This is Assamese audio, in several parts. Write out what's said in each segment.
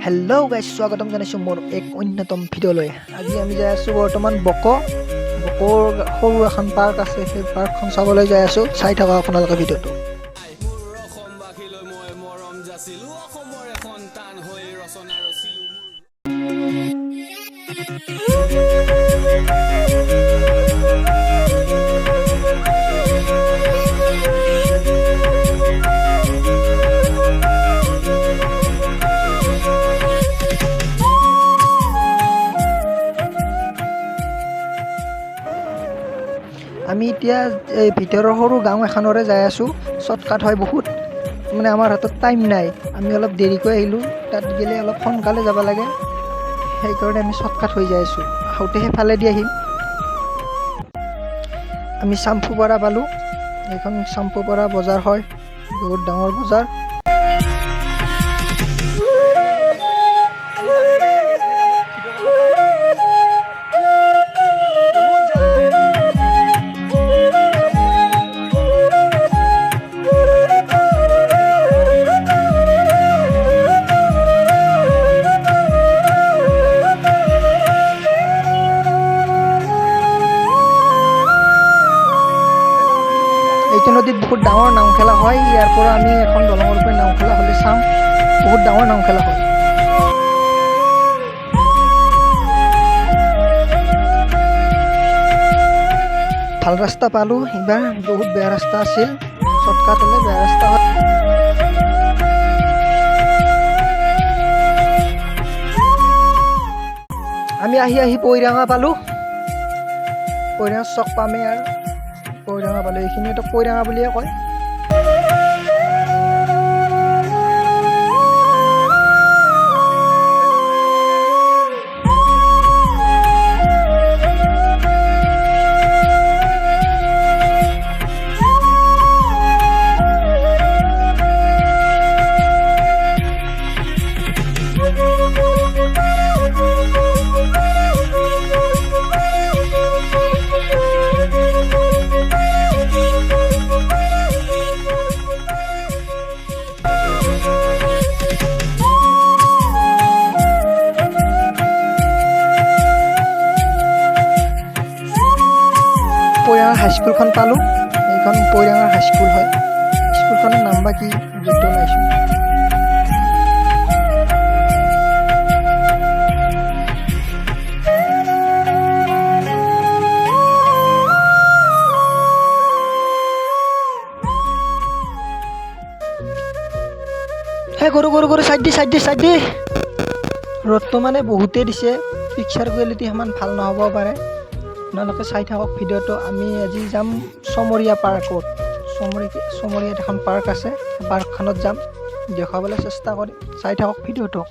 হেল্ল' গাইজ, স্বাগতম জনাইছোঁ মোৰ এক অন্যতম ভিডিঅ'লৈ। আজি আমি যাই আছোঁ বৰ্তমান বকৰ সৰু এখন পাৰ্ক আছে, সেই পাৰ্কখন চাবলৈ যাই আছোঁ। চাই থকা আপোনালোকে ভিডিঅ'টো। আমি এতিয়া এই ভিতৰৰ সৰু গাঁও এখনৰে যাই আছোঁ। শ্বৰ্টকাট হয় বহুত, মানে আমাৰ হাতত টাইম নাই। আমি অলপ দেৰিকৈ আহিলোঁ, তাত গ'লে অলপ সোনকালে যাব লাগে, সেইকাৰণে আমি শ্বৰ্টকাট হৈ যাই আছোঁ। আহোঁতে সেইফালেদি আহিম। আমি চাম্পুপাৰা পালোঁ। এইখন চাম্পুপাৰা বজাৰ হয়, বহুত ডাঙৰ বজাৰ। এইটো নদীত বহুত ডাঙৰ নাও খেলা হয়। ইয়াৰ পৰা আমি এখন দলঙৰ পৰা নাও খেলা হ'লে চাম, বহুত ডাঙৰ নাও খেলা হয়। ভাল ৰাস্তা পালোঁ এইবাৰ, বহুত বেয়া ৰাস্তা আছিল। শ্বৰ্টকাট হ'লে বেয়া ৰাস্তা হয়। আমি আহি পৈৰাঙা পালোঁ। পৈৰাঙা চক পামেই আৰু পৈৰাঙা পালোঁ। এইখিনিতো পৈৰাঙা বুলিয়ে কয়। পৈৰাঙা হাইস্কুলখন পালোঁ। এইখন পৈৰাঙা হাইস্কুল হয়। স্কুলখনৰ নাম বা কি য'ত ওলাইছোঁ। হে গৰু চাইড দি। ৰ'দটো মানে বহুতেই দিছে, পিকচাৰ কোৱালিটি সিমান ভাল নহ'ব পাৰে। আপোনালোকে চাই থাকক ভিডিঅ'টো। আমি আজি যাম চমৰীয়া পাৰ্কত। চমৰীয়াত এখন পাৰ্ক আছে, পাৰ্কখনত যাম, দেখুৱাবলৈ চেষ্টা কৰিম। চাই থাকক ভিডিঅ'টো।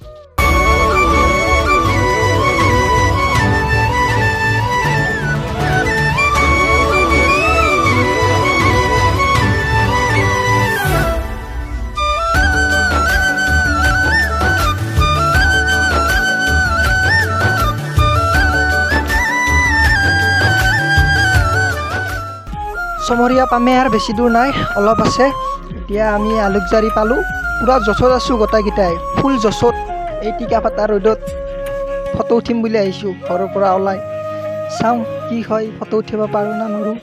চমৰীয়া পামে আৰু বেছি দূৰ নাই, অলপ আছে। এতিয়া আমি আলুকজাৰী পালোঁ। পূৰা জছত আছোঁ গোটেইকেইটাই, ফুল জছত। এই টিকা ফাটা ৰ'দত ফটো উঠিম বুলি আহিছোঁ ঘৰৰ পৰা ওলাই। চাওঁ কি হয়, ফটো উঠিব পাৰোঁ না নোৱাৰোঁ।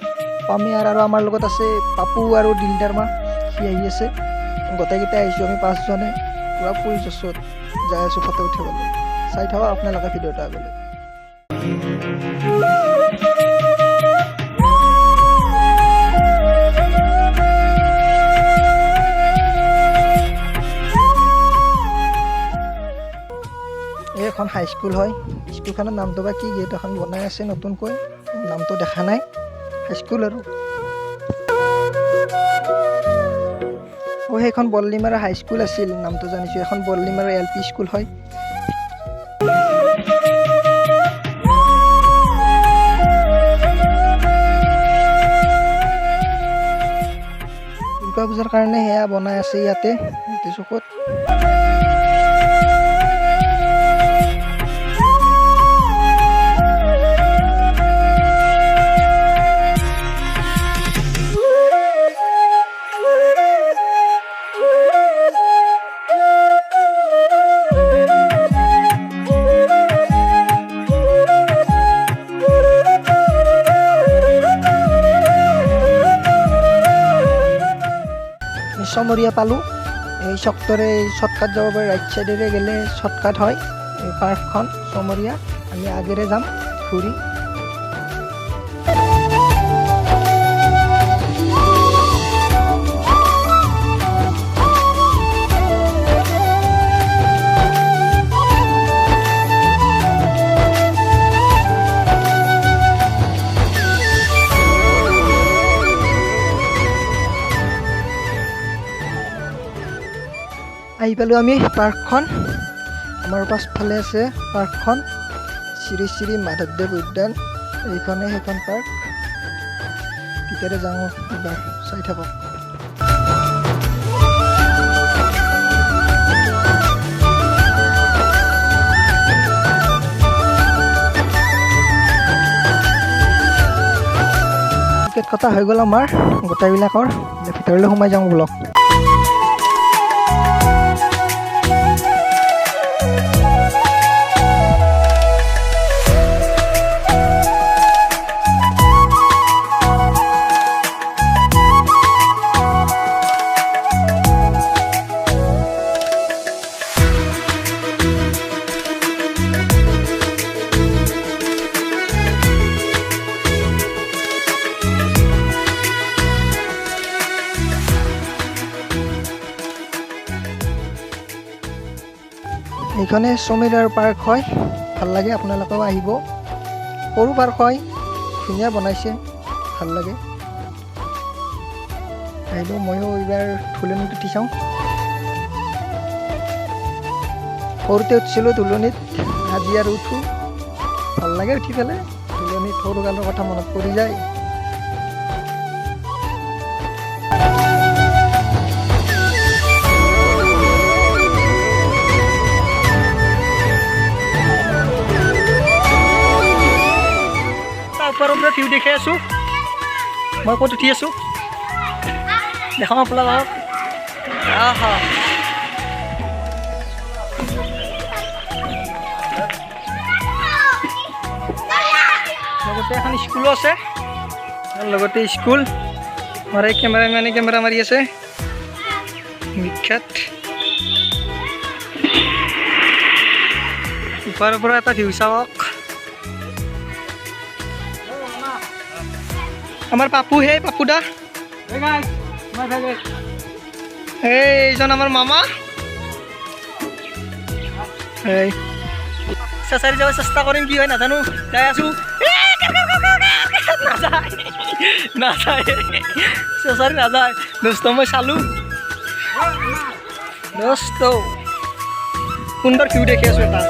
পামে আৰু আমাৰ লগত আছে পাপু আৰু দিলদাৰমা, সি আহি আছে। গোটেইকেইটাই আহিছোঁ আমি 5জনে, পূৰা ফুল জছত যাই আছোঁ ফটো উঠিবলৈ। চাই থাকক আপোনালোকে ভিডিঅ'টো আগলৈ। এখন হাইস্কুল হয়। স্কুলখনৰ নামটো বা কি, গেট এখন বনাই আছে নতুনকৈ, নামটো দেখা নাই। হাইস্কুল আৰু সেইখন বল্লিমাৰা হাইস্কুল আছিল, নামটো জানিছোঁ। এখন বল্লিমাৰা LP স্কুল হয়। দুৰ্গা পূজাৰ কাৰণে সেয়া বনাই আছে ইয়াতে চুকত। চমৰীয়া পালোঁ। এই চকটোৰে শ্বৰ্টকাট যাব পাৰে, ৰাইট চাইডেৰে গ'লে শ্বৰ্টকাট হয়। এই পাৰ্কখন চমৰীয়া, আমি আগেৰে যাম ঘূৰি। আহি পালোঁ আমি পাৰ্কখন। আমাৰ পাছফালে আছে পাৰ্কখন, শ্ৰী শ্ৰী মাধৱদেৱ উদ্যান। এইখনে সেইখন পাৰ্ক। ভিতৰে যাওঁ এবাৰ, চাই থাকক। টিকেট কটা হৈ গ'ল আমাৰ গোটেইবিলাকৰ। ভিতৰলৈ সোমাই যাওঁ ব'লক। এইখনে চমৰীয়াৰ পাৰ্ক হয়, ভাল লাগে, আপোনালোকেও আহিব। সৰু পাৰ্ক হয়, ধুনীয়া বনাইছে, ভাল লাগে। আহিলোঁ, ময়ো এইবাৰ ধুলনিত উঠি চাওঁ। সৰুতে উঠিছিলোঁ ধুলনিত, আজি আৰু উঠোঁ, ভাল লাগে উঠি পেলাই। ধুলনিত সৰুকালৰ কথা মনত পৰি যায়। ওপৰৰ পৰা ভিউ দেখাই আছোঁ, মই ক'ত উঠি আছোঁ দেখাম আপোনালোকক। লগতে এখন স্কুলো আছে, লগতে স্কুল। আমাৰ এই কেমেৰামেনে কেমেৰা মাৰি আছে, বিখ্যাত। ওপৰৰ পৰা এটা ভিউ চাওক। আমাৰ পাপু হে, পাপু দা। এইজন আমাৰ মামা। এই চেঁচাৰি যাব চেষ্টা কৰিম, কি হয় নাজানো। যাই আছোঁ, নাযায় নাযায়, চেঁচাৰি নাযায়। দোস্ত মই চালোঁ, দোস্ত সুন্দৰ ভিউ দেখি আছোঁ এটা।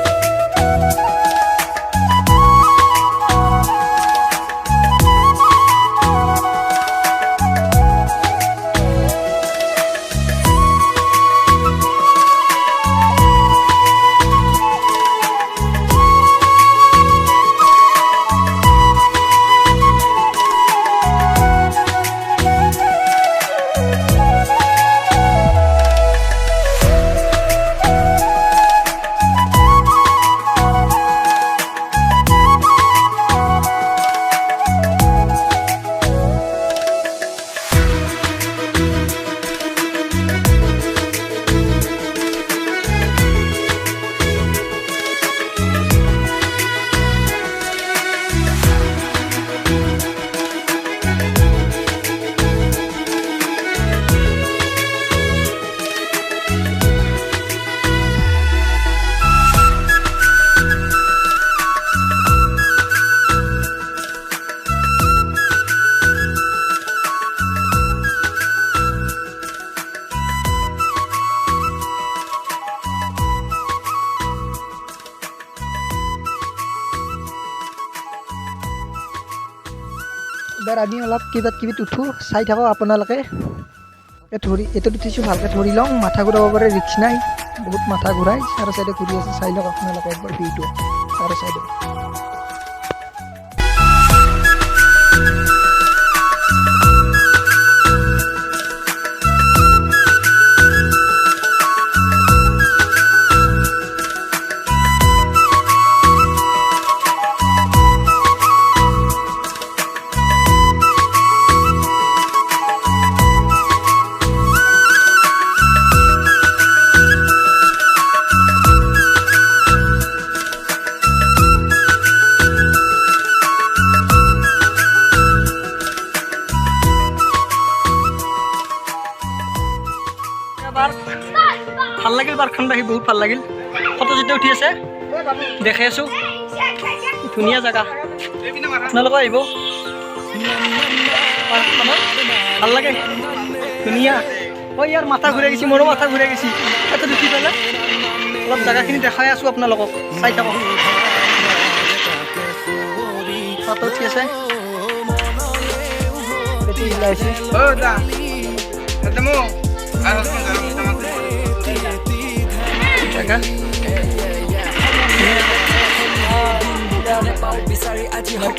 এবাৰ আমি অলপ কিবাত কিবিত উঠোঁ, চাই থাকক আপোনালোকে। এইটোত উঠিছোঁ, ভালকৈ ধৰি লওঁ, মাথা ঘূৰাব পাৰে, ৰিক্স নাই। বহুত মাথা ঘূৰাই, চাৰ চাইডে ঘূৰি আছে, চাই লওক আপোনালোকে একবাৰ ভিউটো চাৰ চাইডে। পাৰ্কখন দেখি বহুত ভাল লাগিল। ফটো যেতিয়া উঠি আছে দেখি আছোঁ, ধুনীয়া জেগা। আপোনালোকে আহিব পাৰ্কখনত, ভাল লাগে, ধুনীয়া। ইয়াৰ মাথা ঘূৰাই গৈছে, মোৰো মাথা ঘূৰাই গৈছে। তাতে উঠি পেলাই অলপ জেগাখিনি দেখাই আছোঁ আপোনালোকক, চাই থাকক। ফটো উঠি আছে,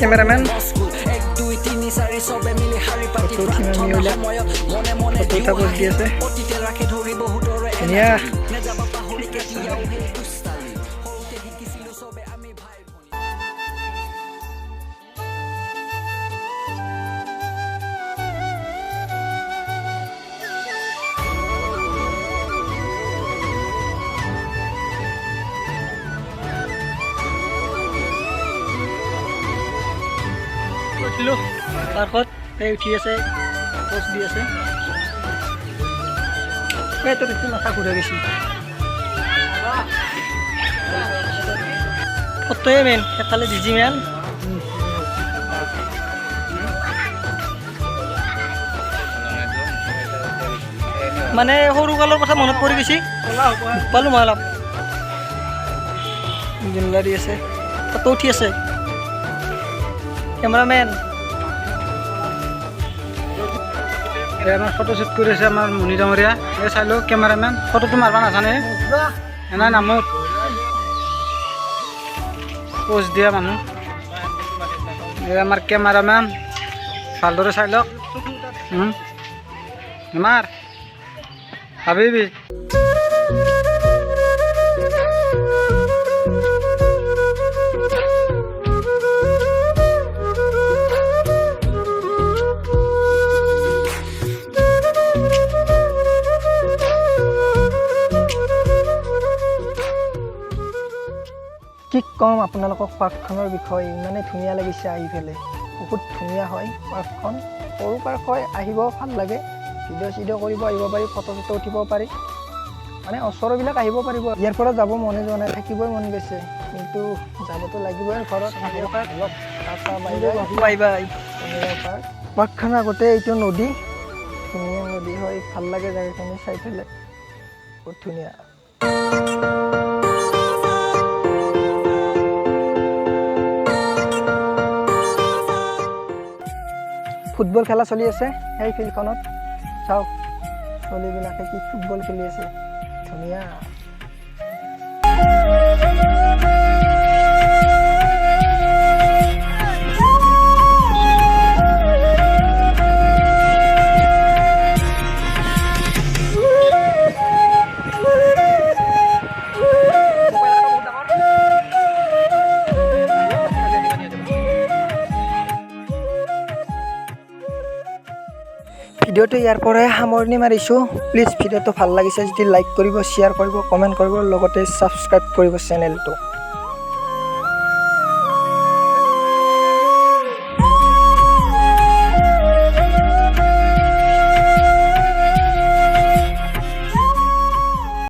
কেমেৰামেন ফটো উঠি আমি ওলাই ফটো উঠা পোজ দি আছে, ধুনীয়া। উঠিলোঁ পাৰ্কত, এই উঠি আছে, পোজ দি আছে। এইটো দেখি মাথা ঘূৰাই গৈছে। ফটোৱে মেইন, এফালে ডিজি মেন। মানে সৰুকালৰ কথা মনত পৰি গৈছে, পালোঁ মই অলপ। জুমলা দি আছে, ফটো উঠি আছে কেমেৰামেন। আমাৰ ফটো শ্বুট কৰি আছে আমাৰ মুনি ডাঙৰীয়া। এই চাই লওঁ কেমেৰামেন, ফটোটো মাৰিব নাজানে, এনে নামত পোজ দিয়া মানুহ। এই আমাৰ কেমেৰামেন, ভালদৰে চাই লওক। আমাৰ হাবিবি কি ক'ম আপোনালোকক পাৰ্কখনৰ বিষয়ে, ইমানেই ধুনীয়া লাগিছে আহি পেলাই। বহুত ধুনীয়া হয় পাৰ্কখন, সৰু পাৰ্ক হয়, আহিব ভাল লাগে। ভিডিঅ' চিডিঅ' কৰিব আহিব পাৰি, ফটো চটো উঠিব পাৰি, মানে ওচৰবিলাক আহিব পাৰিব। ইয়াৰ পৰা যাব মনে যোৱা নাই, থাকিবই মন গৈছে, কিন্তু যাবতো লাগিবই ঘৰত। পাৰ্কখনৰ আগতে এইটো নদী, ধুনীয়া নদী হয়, ভাল লাগে জেগাখিনি চাই পেলাই, বহুত ধুনীয়া। ফুটবল খেলা চলি আছে সেই ফিল্ডখনত, চাওক ছোৱালীবিলাকে কি ফুটবল খেলি আছে, ধুনীয়া। ভিডিঅ'টো ইয়াৰ পৰাই সামৰণি মাৰিছোঁ। প্লিজ ভিডিঅ'টো ভাল লাগিছে যদি লাইক কৰিব, শ্বেয়াৰ কৰিব, কমেণ্ট কৰিব, লগতে ছাবস্ক্ৰাইব কৰিব চেনেলটো।